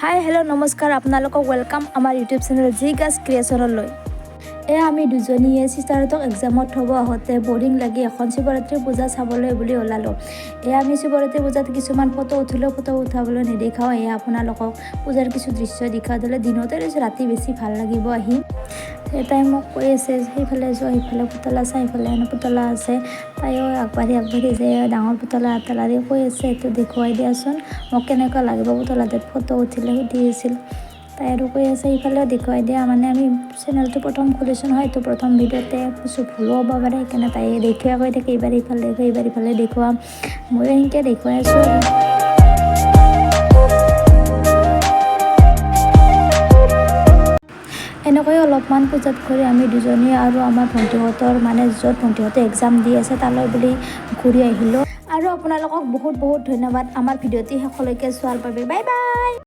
Hi hello' নমস্কাৰ আপোনালোকক welcome আমাৰ ইউটিউব চেনেল জি গাছ ক্ৰিয়েশ্যনলৈ। আমি দুজনীয়ে চিষ্টাৰহঁতক এক্সামত থ'ব আহোঁতে বৰিং লাগি এখন শিৱৰাত্ৰি পূজা চাবলৈ বুলি ওলালোঁ। আমি শিৱৰাত্ৰি পূজাত কিছুমান ফটো উঠিলেও ফটো উঠাবলৈ নেদেখাওঁ। আপোনালোকক পূজাৰ কিছু দৃশ্য দেখাওঁ দিলে দিনতে ৰাতি বেছি ভাল লাগিব আহি। তাই মোক কৈ আছে সেইফালে যোৱা, সেইফালে পুতলা আছে, সেইফালে পুতলা আছে। তাইও আগবাঢ়ি যায় ডাঙৰ পুতলা এটালাৰি কৈ আছে এইটো দেখুৱাই দিয়াচোন, মোক কেনেকুৱা লাগিব পুতলাটোত ফটো উঠিলে সুধি আছিল। তাই আৰু কৈ আছে সেইফালেও দেখুৱাই দিয়া, মানে আমি চেনেলটো প্ৰথম খুলিছোঁ নহয়, এইটো প্ৰথম ভিডিঅ'তে কিছু ভুলো হ'ব পাৰে, সেইকাৰণে তাই দেখুৱাই কৈ থাকে এইবাৰ ইফালে দেখুৱা, এইবাৰ ইফালে দেখুৱাম। ময়ো সেনেকৈ দেখুৱাই আছোঁ। এনেকৈ অলপমান পূজাত কৰি আমি দুজনী আৰু আমাৰ ভণ্টিহঁতৰ মানে য'ত ভণ্টিহঁতে এক্সাম দি আছে তালৈ বুলি ঘূৰি আহিলোঁ। আৰু আপোনালোকক বহুত ধন্যবাদ আমাৰ ভিডিঅ'টি শেষলৈকে চোৱাৰ বাবে। Bye bye.